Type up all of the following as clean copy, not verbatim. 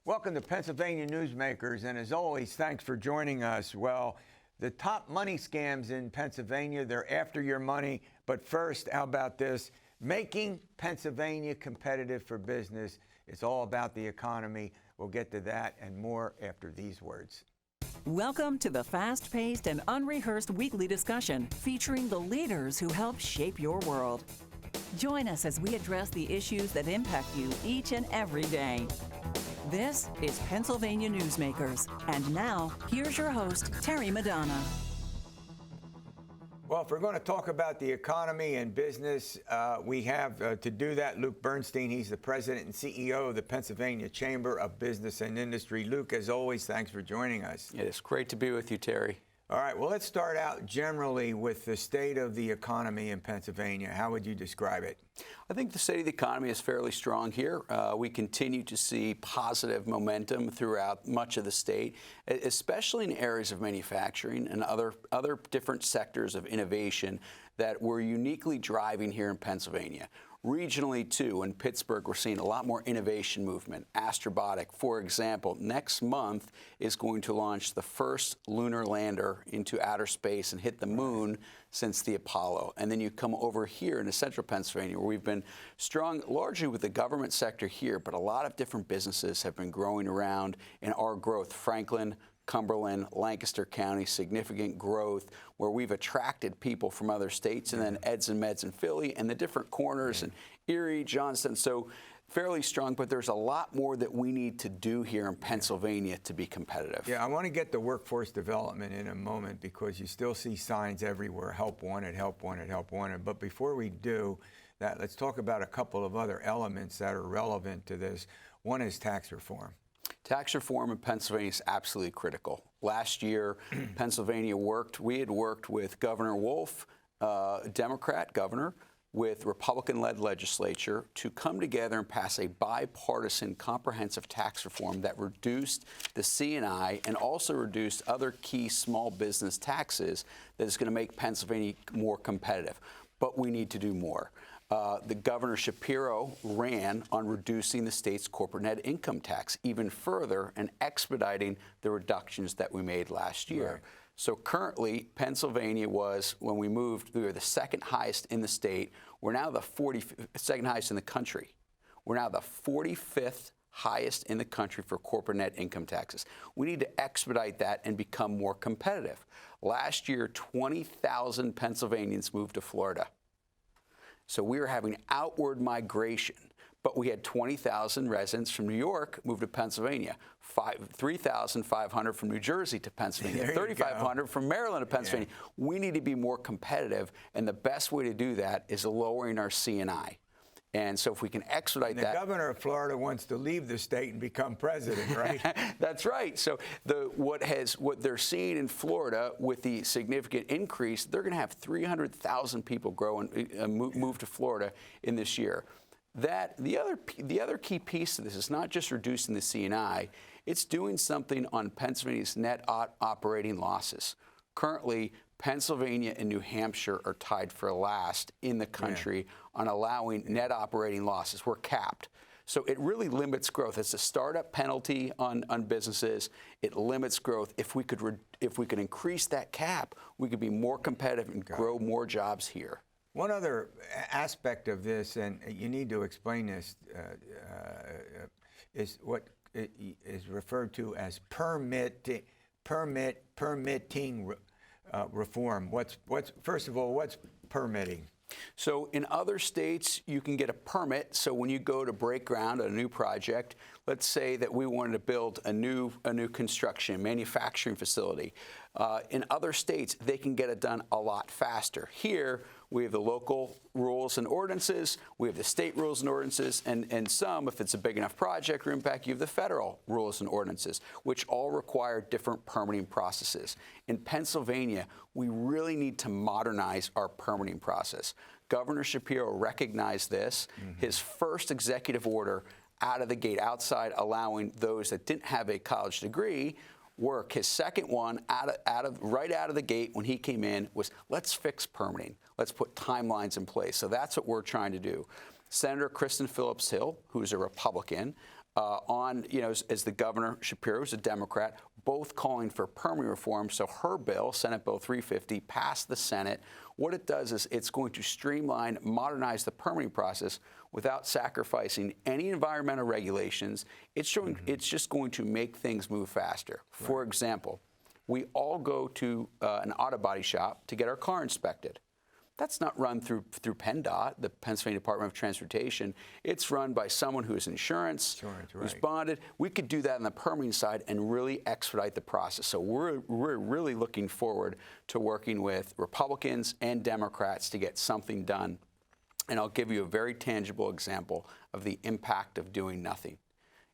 Welcome to Pennsylvania Newsmakers, and as always, thanks for joining us. Well, the top money scams in Pennsylvania, they're after your money. But first, how about this? Making Pennsylvania competitive for business. It's all about the economy. We'll get to that and more after these words. Welcome to the fast-paced and unrehearsed weekly discussion featuring the leaders who help shape your world. Join us as we address the issues that impact you each and every day. This is Pennsylvania Newsmakers. And now, here's your host, Terry Madonna. Well, if we're going to talk about the economy and business, we have to do that Luke Bernstein. He's the president and CEO of the Pennsylvania Chamber of Business and Industry. Luke, as always, thanks for joining us. It is great to be with you, Terry. All right, well, let's start out generally with the state of the economy in Pennsylvania. How would you describe it? I think the state of the economy is fairly strong here. We continue to see positive momentum throughout much of the state, especially in areas of manufacturing and other different sectors of innovation that we're uniquely driving here in Pennsylvania. Regionally, too, in Pittsburgh, we're seeing a lot more innovation movement. Astrobotic, for example, next month is going to launch the first lunar lander into outer space and hit the moon since the Apollo. And then you come over here into central Pennsylvania, where we've been strong largely with the government sector here, but a lot of different businesses have been growing around in our growth. Franklin, Cumberland, Lancaster County, significant growth where we've attracted people from other states, and then Eds and Meds in Philly and the different corners and Erie, Johnston. So fairly strong, but there's a lot more that we need to do here in Pennsylvania to be competitive. Yeah, I want to get to workforce development in a moment because you still see signs everywhere, help wanted, help wanted, help wanted. But before we do that, let's talk about a couple of other elements that are relevant to this. One is tax reform. Tax reform in Pennsylvania is absolutely critical. Last year, we had worked with Governor Wolf, Democrat governor, with Republican-led legislature to come together and pass a bipartisan comprehensive tax reform that reduced the C&I and also reduced other key small business taxes that is going to make Pennsylvania more competitive. But we need to do more. The Governor Shapiro ran on reducing the state's corporate net income tax even further and expediting the reductions that we made last year. Right. So currently, Pennsylvania was, when we moved, we were the second highest in the state. We're now the second highest in the country. We're now the 45th highest in the country for corporate net income taxes. We need to expedite that and become more competitive. Last year, 20,000 Pennsylvanians moved to Florida. So we were having outward migration, but we had 20,000 residents from New York move to Pennsylvania, 3,500 from New Jersey to Pennsylvania, 3,500 from Maryland to Pennsylvania. Yeah. We need to be more competitive, and the best way to do that is lowering our C&I. And so if we can expedite that. The governor of Florida wants to leave the state and become president, right? That's right. So what they're seeing in Florida with the significant increase, they're going to have 300,000 people grow and move to Florida in this year. The other key piece of this is not just reducing the C&I, it's doing something on Pennsylvania's net operating losses. Currently, Pennsylvania and New Hampshire are tied for last in the country on allowing net operating losses. We're capped. So it really limits growth. It's a startup penalty on businesses. It limits growth. If we could increase that cap, we could be more competitive and grow more jobs here. One other aspect of this, and you need to explain this, is what is referred to as permitting reform. First of all, what's permitting? So in other states, you can get a permit. So when you go to break ground on a new project, let's say that we wanted to build a new construction, manufacturing facility. In other states, they can get it done a lot faster. Here, we have the local rules and ordinances, we have the state rules and ordinances, and some, if it's a big enough project or impact, you have the federal rules and ordinances, which all require different permitting processes. In Pennsylvania, we really need to modernize our permitting process. Governor Shapiro recognized this. His first executive order out of the gate, outside allowing those that didn't have a college degree work. His second one right out of the gate when he came in was, let's fix permitting. Let's put timelines in place. So that's what we're trying to do. Senator Kristen Phillips Hill, who's a Republican, as the governor, Shapiro is a Democrat, both calling for permanent reform. So her bill, Senate Bill 350, passed the Senate. What it does is it's going to streamline, modernize the permitting process without sacrificing any environmental regulations. It's just going to make things move faster. Right. For example, we all go to an auto body shop to get our car inspected. That's not run through PennDOT, the Pennsylvania Department of Transportation. It's run by someone who has insurance, who's bonded. We could do that on the permitting side and really expedite the process. So we're really looking forward to working with Republicans and Democrats to get something done. And I'll give you a very tangible example of the impact of doing nothing.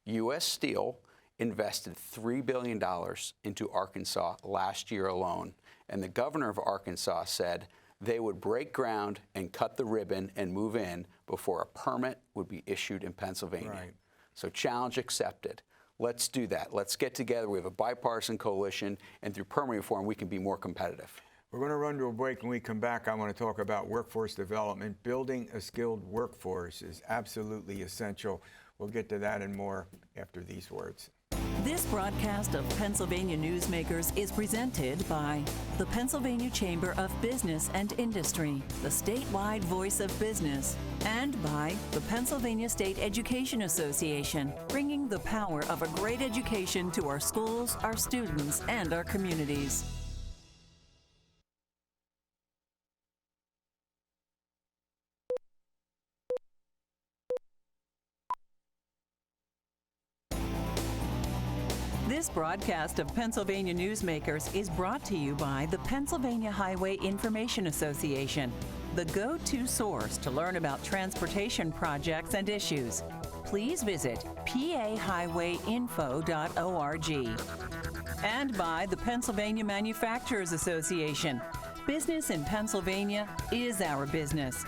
U.S. Steel invested $3 billion into Arkansas last year alone. And the governor of Arkansas said they would break ground and cut the ribbon and move in before a permit would be issued in Pennsylvania. Right. So challenge accepted. Let's do that. Let's get together. We have a bipartisan coalition, and through permitting reform, we can be more competitive. We're going to run to a break. When we come back, I want to talk about workforce development. Building a skilled workforce is absolutely essential. We'll get to that and more after these words. This broadcast of Pennsylvania Newsmakers is presented by the Pennsylvania Chamber of Business and Industry, the statewide voice of business, and by the Pennsylvania State Education Association, bringing the power of a great education to our schools, our students, and our communities. This broadcast of Pennsylvania Newsmakers is brought to you by the Pennsylvania Highway Information Association, the go-to source to learn about transportation projects and issues. Please visit pahighwayinfo.org. And by the Pennsylvania Manufacturers Association. Business in Pennsylvania is our business.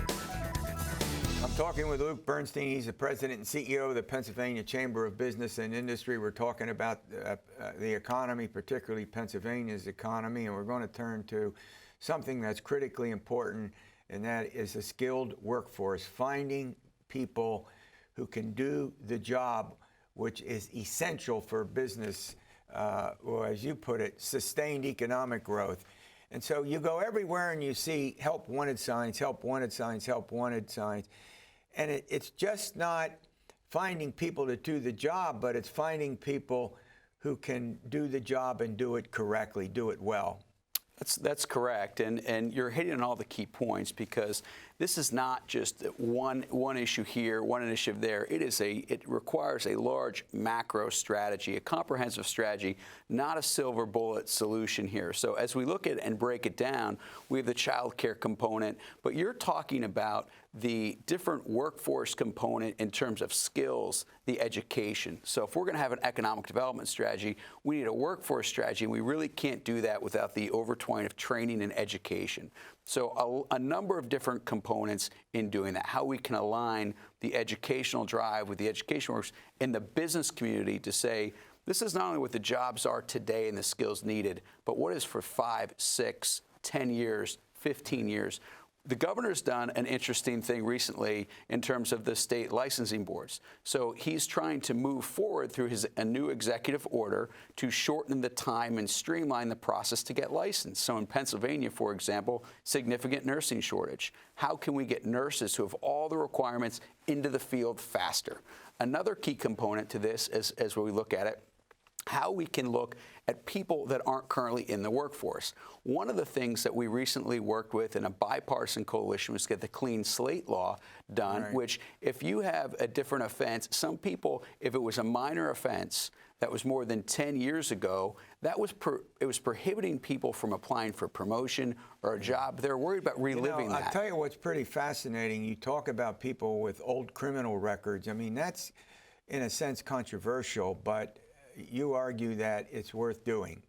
I'm talking with Luke Bernstein. He's the president and CEO of the Pennsylvania Chamber of Business and Industry. We're talking about the economy, particularly Pennsylvania's economy, and we're going to turn to something that's critically important, and that is a skilled workforce, finding people who can do the job, which is essential for business, or as you put it, sustained economic growth. And so you go everywhere and you see help wanted signs, help wanted signs, help wanted signs. And it's just not finding people to do the job, but it's finding people who can do the job and do it correctly, do it well. That's correct, and you're hitting on all the key points, because this is not just one issue here, one initiative there. It requires a large macro strategy, a comprehensive strategy, not a silver bullet solution here. So as we look at and break it down, we have the child care component, but you're talking about the different workforce component in terms of skills, the education. So if we're going to have an economic development strategy, we need a workforce strategy, and we really can't do that without the overtwine of training and education. So a number of different components in doing that, how we can align the educational drive with the education workers and the business community to say, this is not only what the jobs are today and the skills needed, but what is for 5, 6, 10 years, 15 years. The governor's done an interesting thing recently in terms of the state licensing boards. So he's trying to move forward through a new executive order to shorten the time and streamline the process to get licensed. So in Pennsylvania, for example, significant nursing shortage. How can we get nurses who have all the requirements into the field faster? Another key component to this, as we look at it, how we can look at people that aren't currently in the workforce. One of the things that we recently worked with in a bipartisan coalition was to get the clean slate law done, right, which if you have a different offense, some people, if it was a minor offense that was more than 10 years ago, it was prohibiting people from applying for promotion or a job. They're worried about reliving that. I'll tell you what's pretty fascinating. You talk about people with old criminal records. I mean, that's in a sense controversial, but you argue that it's worth doing.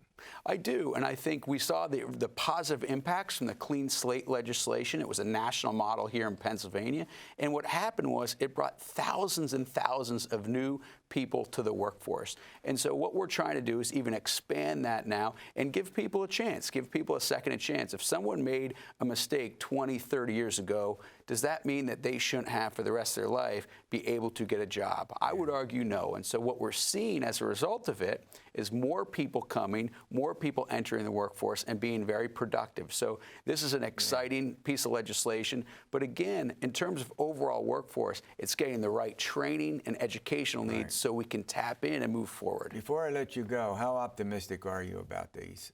I do, and I think we saw the positive impacts from the clean slate legislation. It was a national model here in Pennsylvania, and what happened was it brought thousands and thousands of new people to the workforce. And so what we're trying to do is even expand that now and give people a chance, give people a second chance. If someone made a mistake 20, 30 years ago, does that mean that they shouldn't have for the rest of their life be able to get a job? I would argue no. And so what we're seeing as a result of it is more people coming, more people entering the workforce and being very productive. So this is an exciting piece of legislation. But again, in terms of overall workforce, it's getting the right training and educational needs so we can tap in and move forward. Before I let you go, how optimistic are you about these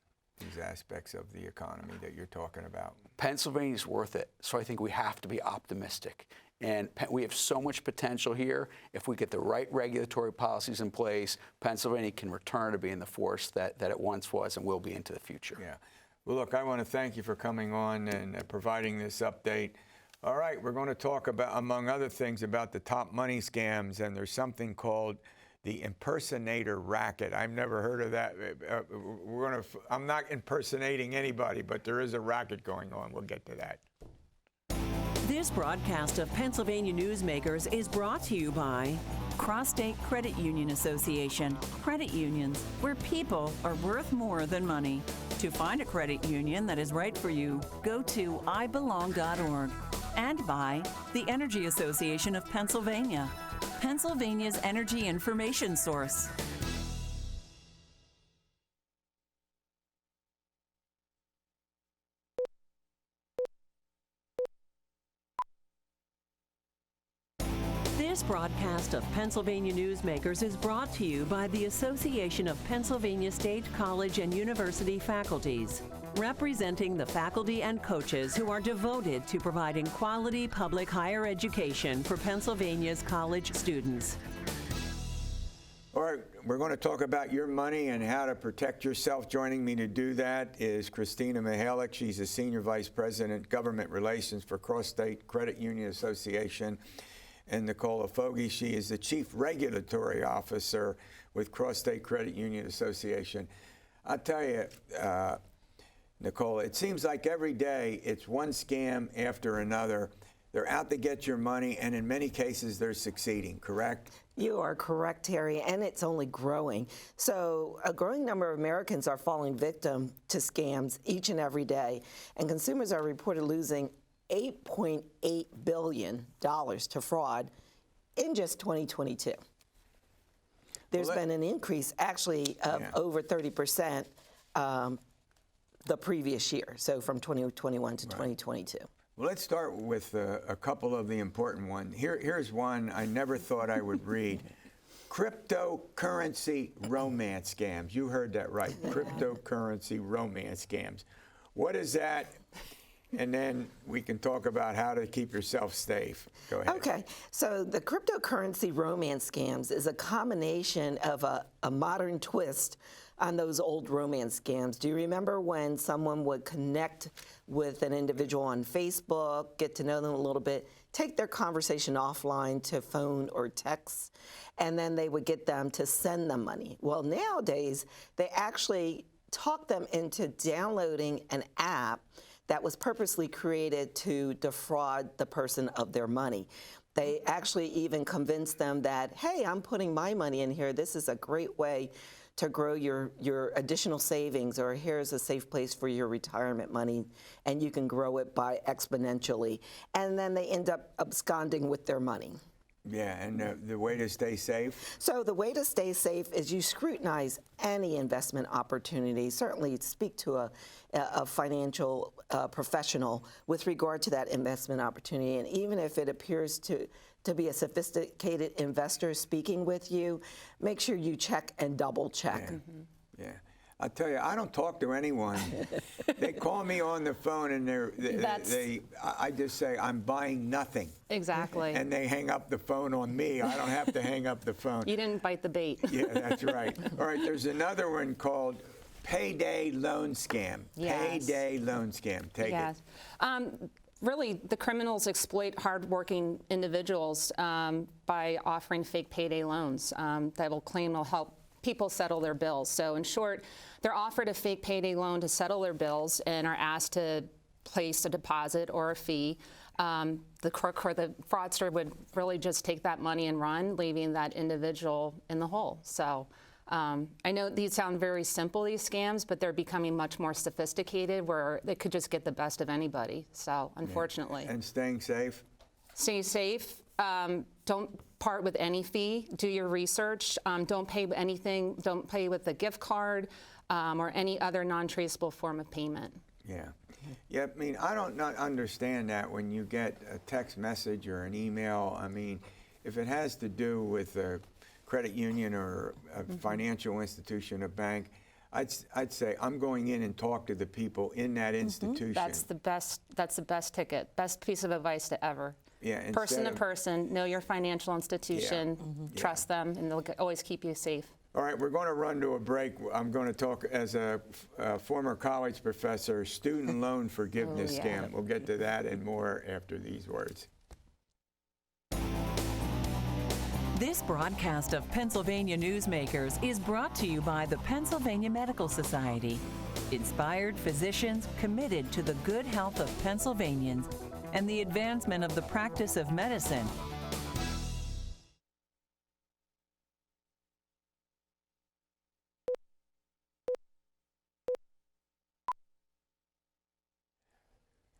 aspects of the economy that you're talking about? Pennsylvania's worth it, so I think we have to be optimistic. And we have so much potential here. If we get the right regulatory policies in place, Pennsylvania can return to being the force that it once was and will be into the future. Yeah. Well, look, I want to thank you for coming on and providing this update. All right, we're going to talk about, among other things, about the top money scams, and there's something called the impersonator racket. I've never heard of that. I'm not impersonating anybody, but there is a racket going on. We'll get to that. This broadcast of Pennsylvania Newsmakers is brought to you by CrossState Credit Union Association. Credit unions, where people are worth more than money. To find a credit union that is right for you, go to ibelong.org. And by the Energy Association of Pennsylvania, Pennsylvania's energy information source. This broadcast of Pennsylvania Newsmakers is brought to you by the Association of Pennsylvania State College and University Faculties, representing the faculty and coaches who are devoted to providing quality public higher education for Pennsylvania's college students. All right, we're going to talk about your money and how to protect yourself. Joining me to do that is Christina Mihalik. She's a Senior Vice President, Government Relations for CrossState Credit Union Association. And Nicola Foggie, she is the Chief Regulatory Officer with CrossState Credit Union Association. I'll tell you, Nicola, it seems like every day it's one scam after another. They're out to get your money, and in many cases they're succeeding, correct? You are correct, Terry, and it's only growing. So a growing number of Americans are falling victim to scams each and every day, and consumers are reported losing $8.8 billion to fraud in just 2022. There's been an increase, actually, of over 30% the previous year, so from 2021 to 2022. Well, let's start with a couple of the important ones. Here's one I never thought I would read. Cryptocurrency romance scams. You heard that right. Cryptocurrency romance scams. What is that? And then we can talk about how to keep yourself safe. Go ahead. Okay, so the cryptocurrency romance scams is a combination of a modern twist on those old romance scams. Do you remember when someone would connect with an individual on Facebook, get to know them a little bit, take their conversation offline to phone or text, and then they would get them to send them money? Well, nowadays, they actually talk them into downloading an app that was purposely created to defraud the person of their money. They actually even convince them that, hey, I'm putting my money in here. This is a great way to grow your additional savings, or here's a safe place for your retirement money, and you can grow it by exponentially. And then they end up absconding with their money. Yeah, and the way to stay safe? So the way to stay safe is you scrutinize any investment opportunity. Certainly speak to a financial professional with regard to that investment opportunity. And even if it appears to be a sophisticated investor speaking with you, make sure you check and double check. Yeah. Yeah. I'll tell you, I don't talk to anyone. They call me on the phone and I just say, I'm buying nothing. Exactly. And they hang up the phone on me. I don't have to hang up the phone. You didn't bite the bait. Yeah, that's right. All right, there's another one called payday loan scam. Yes. Payday loan scam. Take it. Really, the criminals exploit hardworking individuals by offering fake payday loans that will claim will help people settle their bills. So in short, they're offered a fake payday loan to settle their bills and are asked to place a deposit or a fee. the fraudster would really just take that money and run, leaving that individual in the hole. So I know these sound very simple, these scams, but they're becoming much more sophisticated where they could just get the best of anybody. So unfortunately. And staying safe? Stay safe. Don't part with any fee. Do your research. Don't pay anything. Don't pay with a gift card or any other non-traceable form of payment. Yeah. Yeah, I mean, I don't not understand that when you get a text message or an email. I mean, if it has to do with a credit union or a financial institution, a bank, I'd say I'm going in and talk to the people in that institution. That's the best ticket. Best piece of advice to ever. Yeah, person to person, know your financial institution, trust them, and they'll always keep you safe. All right, we're going to run to a break. I'm going to talk as a former college professor, student loan forgiveness scam. We'll get to that and more after these words. This broadcast of Pennsylvania Newsmakers is brought to you by the Pennsylvania Medical Society. Inspired physicians committed to the good health of Pennsylvanians and the advancement of the practice of medicine.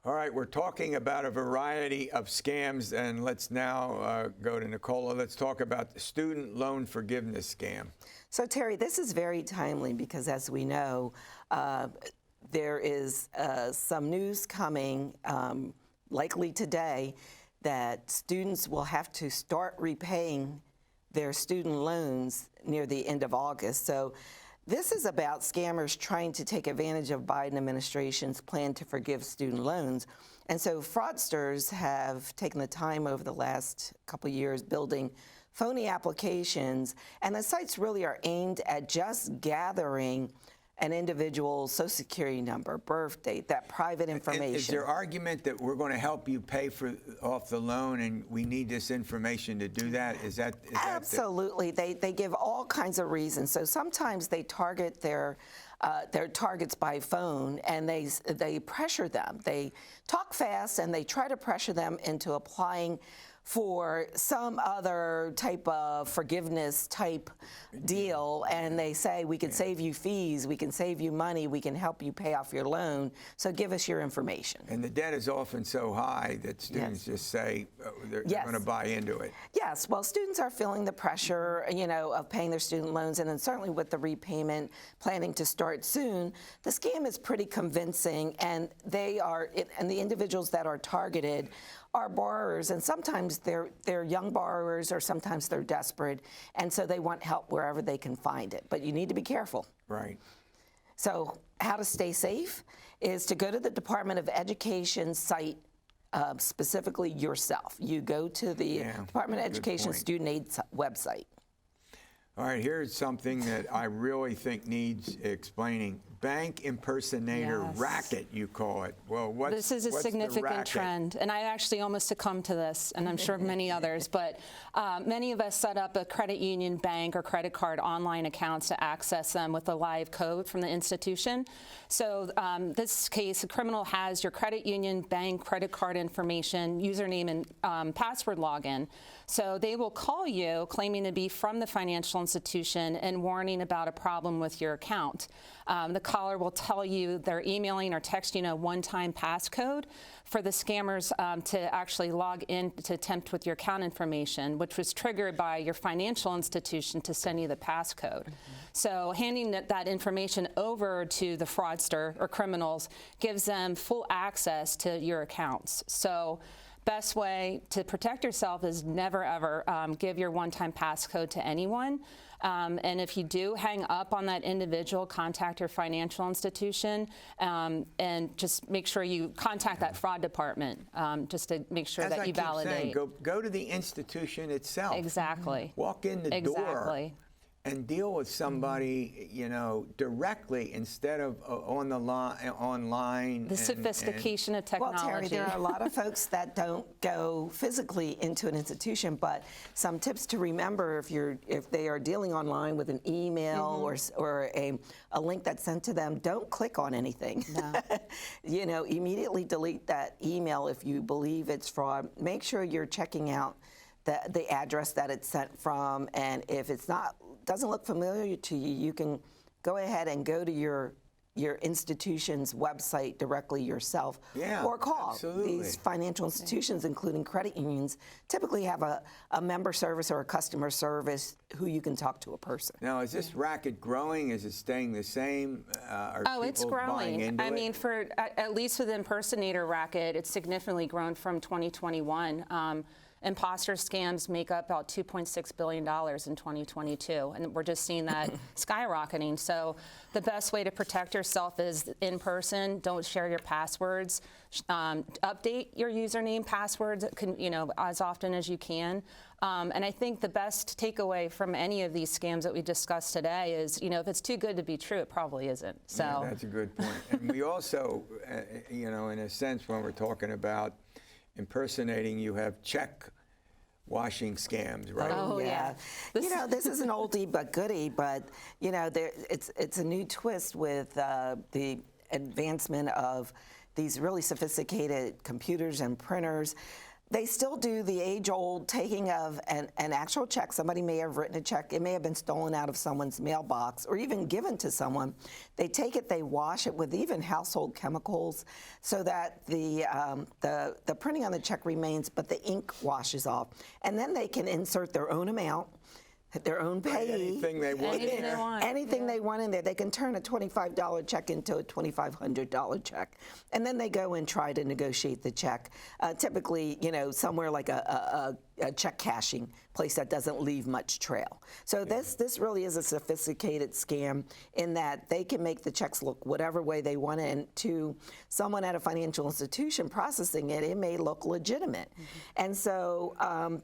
All right, we're talking about a variety of scams, and let's now go to Nicola. Let's talk about the student loan forgiveness scam. So, Terry, this is very timely because, as we know, there is some news coming, likely today, that students will have to start repaying their student loans near the end of August. So this is about scammers trying to take advantage of Biden administration's plan to forgive student loans. And so fraudsters have taken the time over the last couple of years building phony applications, and the sites really are aimed at just gathering an individual's Social Security number, birth date, that private information. Is there argument that we're going to help you pay off the loan and we need this information to do that? Is that Absolutely. They give all kinds of reasons. So sometimes they target their targets by phone, and they pressure them. They talk fast and they try to pressure them into applying for some other type of forgiveness type deal, and they say, we can save you fees, we can save you money, we can help you pay off your loan, so give us your information. And the debt is often so high that students just say they're going to buy into it. Yes, well, students are feeling the pressure, of paying their student loans, and then certainly with the repayment planning to start soon, the scam is pretty convincing, and the individuals that are targeted are borrowers, and sometimes they're young borrowers, or sometimes they're desperate, and so they want help wherever they can find it. But you need to be careful. Right. So how to stay safe is to go to the Department of Education site, specifically yourself. You go to the Department of Education Student Aid website. All right, here's something that I really think needs explaining. Bank impersonator racket, you call it. Well, this is a significant trend, and I actually almost succumbed to this, and I'm sure many others, but many of us set up a credit union, bank, or credit card online accounts to access them with a live code from the institution. So this case, a criminal has your credit union, bank, credit card information, username, and password login. So they will call you claiming to be from the financial institution and warning about a problem with your account. The caller will tell you they're emailing or texting a one-time passcode for the scammers to actually log in to attempt with your account information, which was triggered by your financial institution to send you the passcode. So handing that information over to the fraudster or criminals gives them full access to your accounts. So best way to protect yourself is never, ever give your one-time passcode to anyone. And if you do hang up on that individual, contact your financial institution and just make sure you contact that fraud department just to make sure that you validate. Saying, go to the institution itself. Exactly. Walk in the door and deal with somebody, you know, directly instead of on the online. The sophistication of technology. Well, Terry, there are a lot of folks that don't go physically into an institution, but some tips to remember if they are dealing online with an email or a link that's sent to them, don't click on anything. No. You know, immediately delete that email if you believe it's fraud. Make sure you're checking out the address that it's sent from, and if it's doesn't look familiar to you, you can go ahead and go to your institution's website directly yourself, or call. Absolutely. These financial institutions, including credit unions, typically have a member service or a customer service who you can talk to a person. Now, is this racket growing? Is it staying the same? Are It's people buying growing. into I it? mean, at least with impersonator racket, it's significantly grown from 2021. Imposter scams make up about $2.6 billion in 2022, and we're just seeing that skyrocketing. So the best way to protect yourself is in person. Don't share your passwords. Update your username, passwords, as often as you can. And I think the best takeaway from any of these scams that we discussed today is, if it's too good to be true, it probably isn't. So yeah, that's a good point. And we also, in a sense, when we're talking about impersonating, you have check washing scams, right? Oh, yeah. This is an oldie but goodie, but it's a new twist with the advancement of these really sophisticated computers and printers. They still do the age-old taking of an actual check. Somebody may have written a check. It may have been stolen out of someone's mailbox or even given to someone. They take it, they wash it with even household chemicals so that the printing on the check remains, but the ink washes off. And then they can insert their own amount, their own payee. Anything they want. Anything they want in there. They can turn a $25 check into a $2,500 check. And then they go and try to negotiate the check. Typically, somewhere like a check cashing place that doesn't leave much trail. So this really is a sophisticated scam in that they can make the checks look whatever way they want, and to someone at a financial institution processing it, it may look legitimate. And so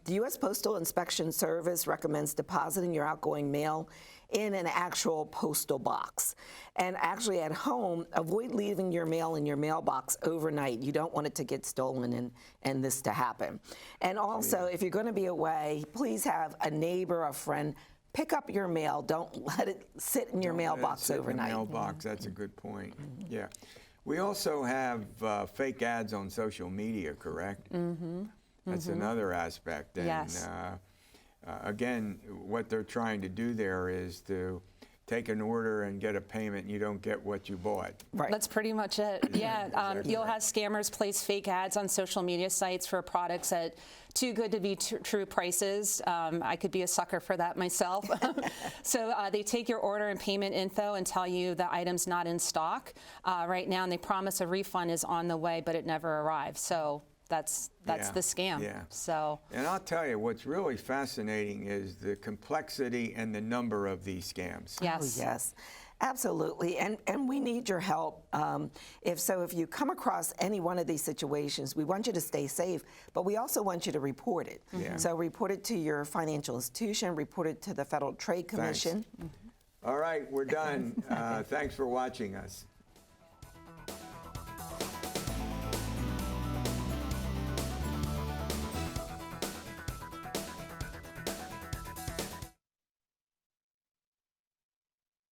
the U.S. Postal Inspection Service recommends depositing your outgoing mail in an actual postal box. And actually at home, avoid leaving your mail in your mailbox overnight. You don't want it to get stolen and this to happen. And also, if you're going to be away, please have a neighbor, a friend, pick up your mail. Don't let it sit in your mailbox overnight. In the mailbox, that's a good point. Yeah. We also have fake ads on social media, correct? That's another aspect. And, yes. Again, what they're trying to do there is to take an order and get a payment, and you don't get what you bought. Right. That's pretty much it. Yeah, you'll have scammers place fake ads on social media sites for products at too good to be true prices. I could be a sucker for that myself. So they take your order and payment info and tell you the item's not in stock right now, and they promise a refund is on the way, but it never arrives. So that's the scam. Yeah. So. And I'll tell you, what's really fascinating is the complexity and the number of these scams. Yes. Oh, yes. Absolutely, and we need your help. If you come across any one of these situations, we want you to stay safe, but we also want you to report it. So report it to your financial institution, report it to the Federal Trade Commission. All right, we're done. Thanks for watching us.